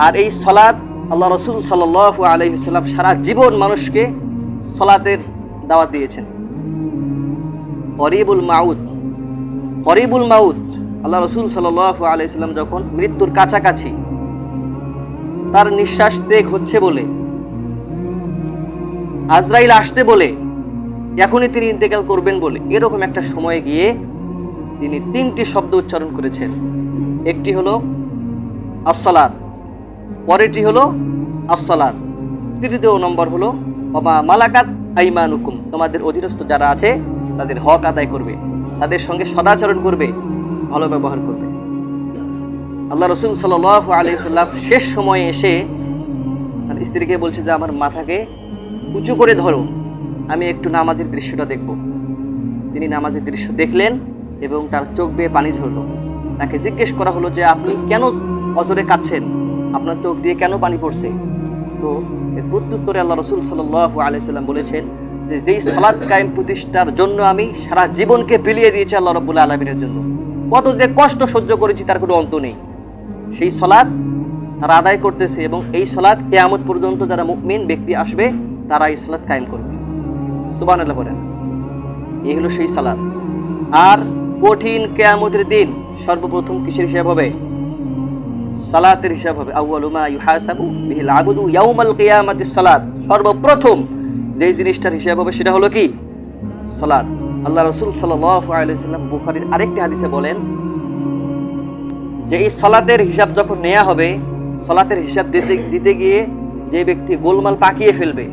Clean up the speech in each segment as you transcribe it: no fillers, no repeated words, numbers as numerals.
আর এই সালাত আল্লাহ রাসূল সাল্লাল্লাহু আলাইহি ওয়াসাল্লাম সারা জীবন মানুষকে সালাতের দাওয়াত দিয়েছেন। করিবুল মাউত, আল্লাহ রাসূল সাল্লাল্লাহু আলাইহি ওয়াসাল্লাম যখন মৃত্যুর কাছাকাছি, তার নিঃশ্বাস ত্যাগ হচ্ছে বলে, আজরাইল আসতে বলে, এখনই তিনি ইন্তেকাল করবেন বলে, এরকম একটা সময়ে গিয়ে তিনি 3টি শব্দ উচ্চারণ করেছেন। একটি হলো আসসালাত, পরেরটি হলো আসসালাত, তৃতীয় নম্বর হলো ওমা মালাকাত আইমানুকুম, তোমাদের অধীনস্থ যারা আছে তাদের হক আদায় করবে, তাদের সঙ্গে সদাচরণ করবে, ভালো ব্যবহার করবে। আল্লাহ রাসূল সাল্লাল্লাহু আলাইহি ওয়াসাল্লাম শেষ সময়ে এসে তার স্ত্রীকে বলছে যে আমার মাথাকে উঁচু করে ধরো, আমি একটু নামাজের দৃশ্যটা দেখব। তিনি নামাজের দৃশ্য দেখলেন এবং তার চোখ বেয়ে পানি ঝরলো। তাকে জিজ্ঞেস করা হলো যে আপনি কেন অজরে কাঁদছেন, আপনার চোখ দিয়ে কেন পানি পড়ছে? তো এর প্রত্যুত্তরে আল্লাহ রাসূল সাল্লাল্লাহু আলাইহি ওয়াসাল্লাম বলেছেন যে যেই সালাত কায়েম প্রতিষ্ঠার জন্য আমি সারা জীবনকে বিলিয়ে দিয়েছি আল্লাহ রাব্বুল আলামিনের জন্য, কত যে কষ্ট সহ্য করেছি তার কোনো অন্ত নেই, সেই সালাত তারা আদায় করতেছে এবং এই সালাত কিয়ামত পর্যন্ত যারা মুমিন ব্যক্তি আসবে তারা এই সালাত কায়েম করবে। সুবহানাল্লাহ বলেন। এই হলো সেই সালাত। আর কঠিন কিয়ামতের দিন সর্বপ্রথম কিসের হিসাব হবে? সালাতের হিসাব হবে। আউয়ালু মা ইউহাসাবু বিহিল আবদু ইয়াউমাল কিয়ামাতিস সালাত, সর্বপ্রথম যে জিনিসটার হিসাব হবে সেটা হলো কি? সালাত। আল্লাহ রাসূল সাল্লাল্লাহু আলাইহি ওয়াসাল্লাম বুখারীর আরেকটি হাদিসে বলেন যে এই সালাতের হিসাব যখন নেওয়া হবে, সালাতের হিসাব দিতে গিয়ে যে ব্যক্তি গোলমাল পাকিয়ে ফেলবে,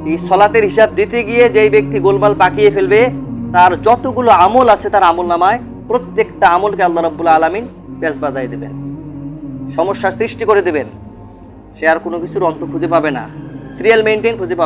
এই সালাতের হিসাব দিতে গিয়ে যে ব্যক্তি গোলমাল পাকিয়ে ফেলবে, তার যতগুলো আমল আছে তার আমলনামায় প্রত্যেকটা আমলকে আল্লাহ রাব্বুল আলামিন পেঁচ বাজায় দেবেন, সমস্যার সৃষ্টি করে দেবেন। সে আর কোনো কিছুর অন্ত খুঁজে পাবে না, সিরিয়াল মেইনটেইন খুঁজে পাবে।